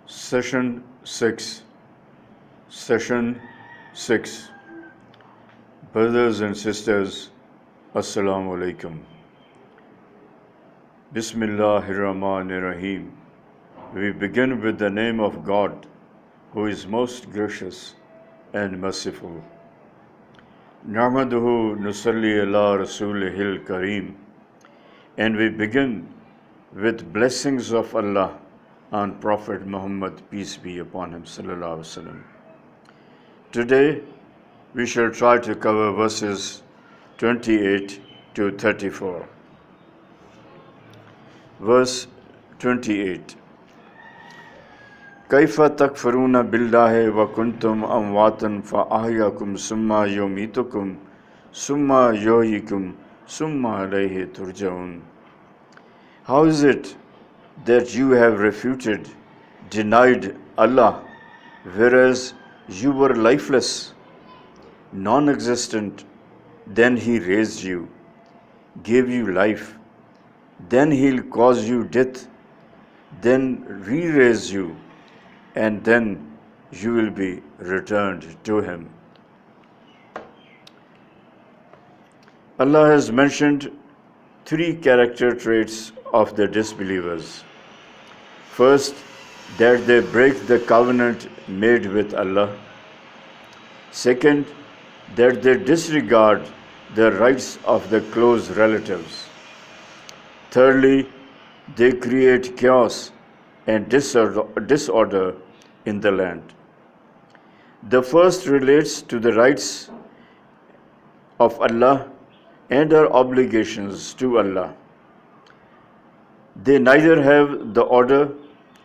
Session 6. Session 6. Brothers and sisters, Assalamu alaikum. Bismillahir Rahmanir Rahim. We begin with the name of God, who is most gracious and merciful. Nahmaduhu nusalli ala rasulihil kareem. And we begin with blessings of Allah on Prophet Muhammad, peace be upon him, sallallahu alaihi wasallam. Today, we shall try to cover verses 28 to 34. Verse 28. كيف تكفرون بالله وكنتم أمواتا فأحياكم ثم يميتكم ثم يحييكم ثم إليه ترجعون. How is it that you have refuted, denied Allah, whereas you were lifeless, non-existent, then He raised you, gave you life, then He'll cause you death, then re-raise you, and then you will be returned to Him. Allah has mentioned three character traits of the disbelievers. First, that they break the covenant made with Allah. Second, that they disregard the rights of the close relatives. Thirdly, they create chaos and disorder in the land. The first relates to the rights of Allah and our obligations to Allah. They neither have the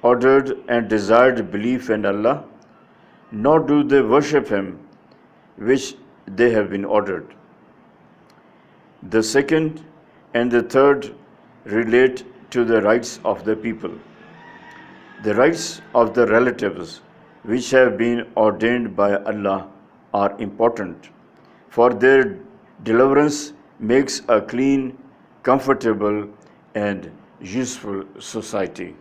ordered and desired belief in Allah, nor do they worship Him, which they have been ordered. The second and the third relate to the rights of the people. The rights of the relatives, which have been ordained by Allah, are important, for their deliverance makes a clean, comfortable, and useful society.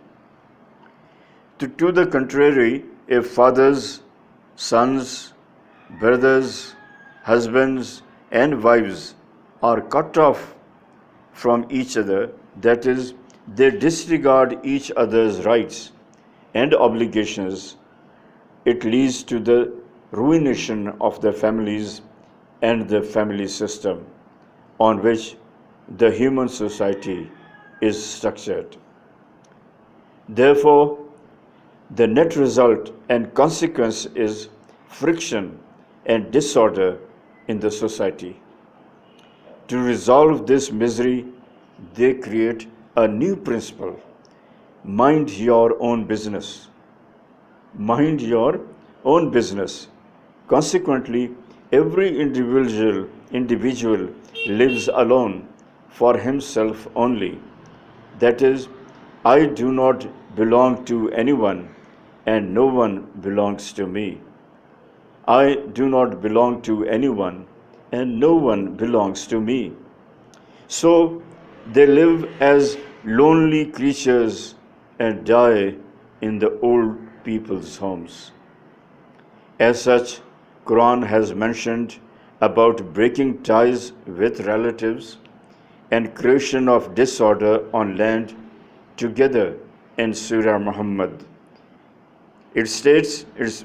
To the contrary, if fathers, sons, brothers, husbands, and wives are cut off from each other, that is, they disregard each other's rights and obligations, it leads to the ruination of the families and the family system on which the human society is structured. Therefore, the net result and consequence is friction and disorder in the society. To resolve this misery, they create a new principle: mind your own business. Mind your own business. Consequently, every individual lives alone for himself only. That is, I do not belong to anyone, and no one belongs to me. I do not belong to anyone, and no one belongs to me. So they live as lonely creatures and die in the old people's homes. As such, Qur'an has mentioned about breaking ties with relatives and creation of disorder on land together in Surah Muhammad. It states, it's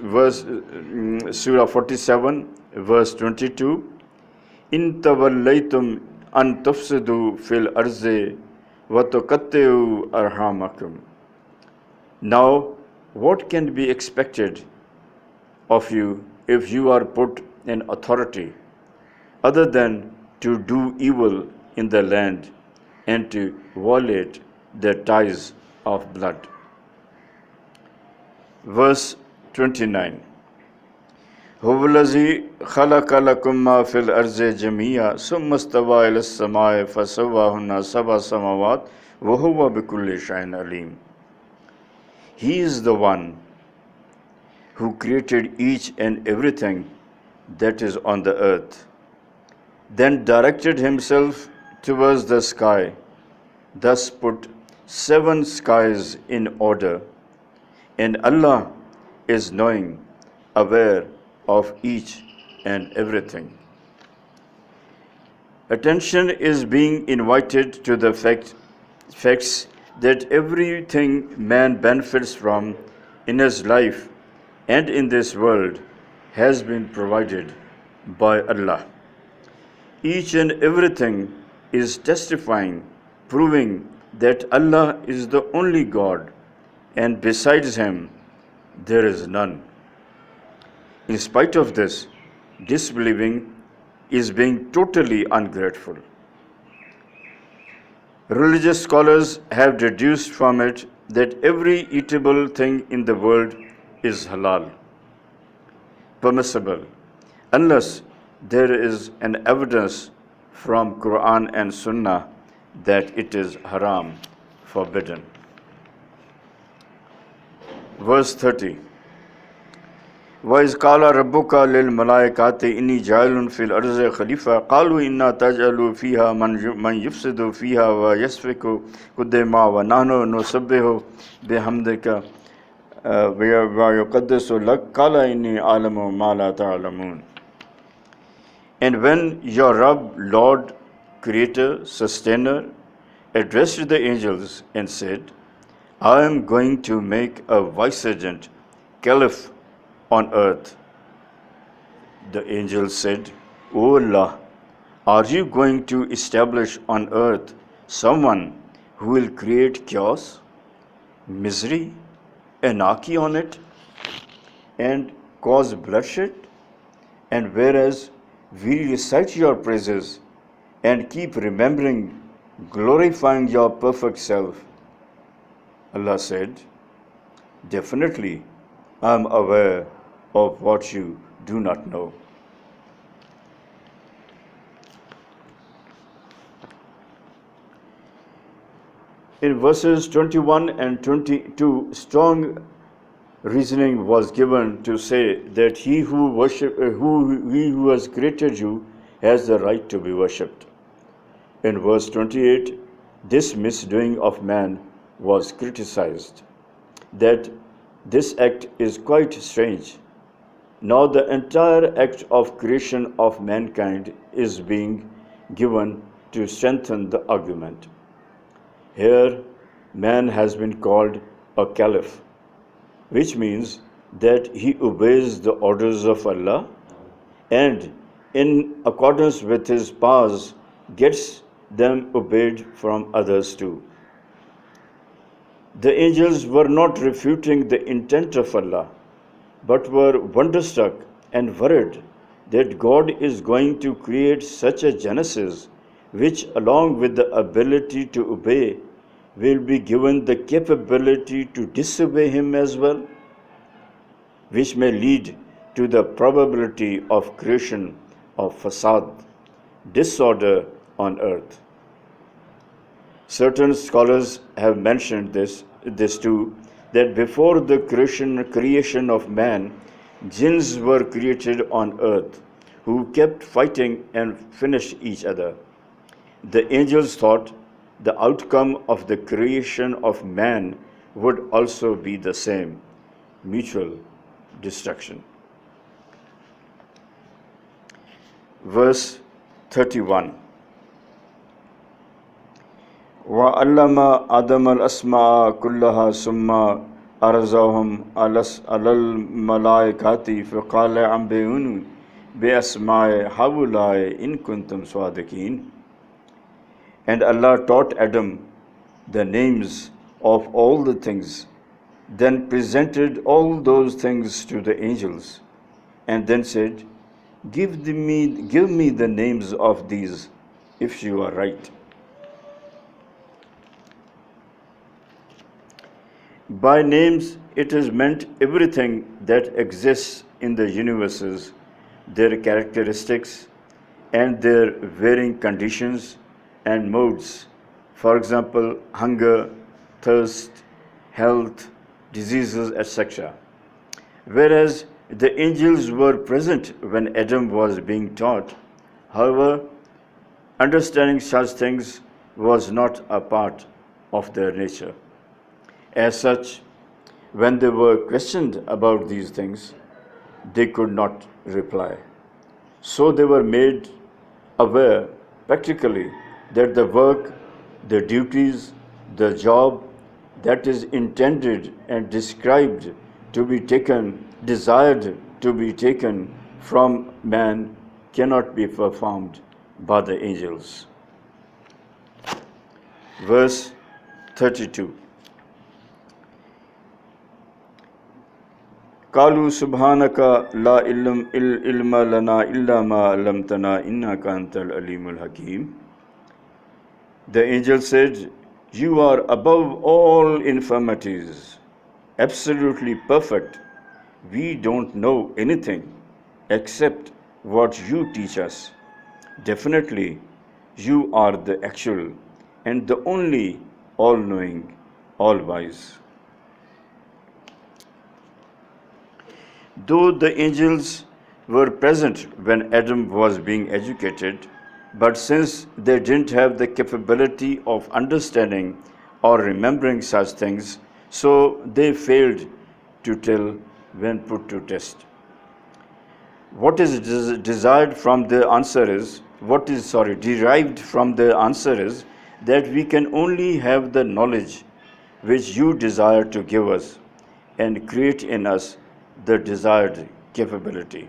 Surah 47, verse 22, إِن تَوَلَّيْتُمْ أَن تُفْسِدُوا فِي الْأَرْضِ وَتُقَطِّعُوا أَرْحَامَكُمْ. Now, what can be expected of you if you are put in authority other than to do evil in the land and to violate the ties of blood? Verse 29. هو الذي خلق لكم ما في الأرض جميعا ثم استوى إلى السماء فسواهن سبع سماوات وهو بكل شيء عليم. He is the one who created each and everything that is on the earth, then directed himself towards the sky, thus put 7 skies in order, And Allah is knowing, aware of each and everything. Attention is being invited to the facts that everything man benefits from in his life and in this world has been provided by Allah. Each and everything is testifying, proving that Allah is the only God, and besides Him there is none. In spite of this, disbelieving is being totally ungrateful. Religious scholars have deduced from it that every eatable thing in the world is halal, permissible, unless there is an evidence from Qur'an and Sunnah that it is haram, forbidden. Verse 30. وَإِذْ قَالَ رَبُّكَ لِلْمَلَائِكَةِ إِنِّي جَاعِلٌ فِي الْأَرْضِ خَلِيفَةً قَالُوا إِنَّا تَجْعَلُ فِيهَا مَنْ يُفْسِدُ فِيهَا وَيَسْفِكُ الدِّمَاءَ وَنَحْنُ نُسَبِّحُ بِحَمْدِكَ وَيُقَدِّسُ لَكَ قَالَ إِنِّي أَعْلَمُ مَا لَا تَعْلَمُونَ. And when your Rabb, Lord, Creator, Sustainer, addressed the angels and said, I am going to make a vicegerent, caliph on earth. The angels said, O Allah, are you going to establish on earth someone who will create chaos, misery, anarchy on it, and cause bloodshed? And whereas we recite your praises and keep remembering, glorifying your perfect self, Allah said, definitely I am aware of what you do not know. In verses 21 and 22, strong reasoning was given to say that he who has created you has the right to be worshipped. In verse 28, this misdoing of man was criticized, that this act is quite strange. Now the entire act of creation of mankind is being given to strengthen the argument. Here, man has been called a caliph, which means that he obeys the orders of Allah and in accordance with his powers gets them obeyed from others too. The angels were not refuting the intent of Allah, but were wonderstruck and worried that God is going to create such a genesis which, along with the ability to obey, will be given the capability to disobey Him as well, which may lead to the probability of creation of fasad, disorder on earth. Certain scholars have mentioned this too, that before the creation of man, jinns were created on earth who kept fighting and finished each other. The angels thought the outcome of the creation of man would also be the same, mutual destruction. Verse 31. وَعَلَّمَ آدَمَ الْأَسْمَاءَ كُلَّهَا ثُمَّ عَرَضَهُمْ عَلَى الْمَلَائِكَةِ فَقَالَ أَنبِئُونِي بِأَسْمَاءِ هَؤُلَاءِ إِن كُنتُمْ صَادِقِينَ. And Allah taught Adam the names of all the things, then presented all those things to the angels, and then said, Give me the names of these, if you are right. By names, it is meant everything that exists in the universes, their characteristics, and their varying conditions and modes. For example, hunger, thirst, health, diseases, etc. Whereas the angels were present when Adam was being taught. However, understanding such things was not a part of their nature. As such, When they were questioned about these things, they could not reply. So they were made aware practically that the work, the duties, the job that is intended and described to be taken, desired to be taken from man cannot be performed by the angels. Verse 32. قالوا سبحانك لا علم لنا إلا ما علمتنا إنك أنت العليم الحكيم. The angel said, "You are above all infirmities, absolutely perfect. We don't know anything except what you teach us. Definitely, you are the actual and the only all-knowing, all-wise." Though the angels were present when Adam was being educated, but since they didn't have the capability of understanding or remembering such things, so they failed to tell when put to test. What is desired from the answer is, derived from the answer is that we can only have the knowledge which you desire to give us and create in us the desired capability.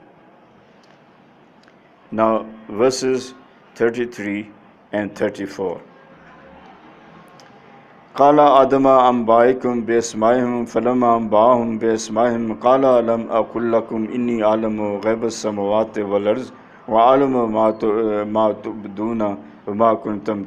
Now, verses 33 and 34. قال آدم أنبئكم بأسمائهم فلما أنبأهم بأسمائهم قال ألم أقل لكم إني أعلم غيب السماوات والأرض وأعلم ما تبدون وما كنتم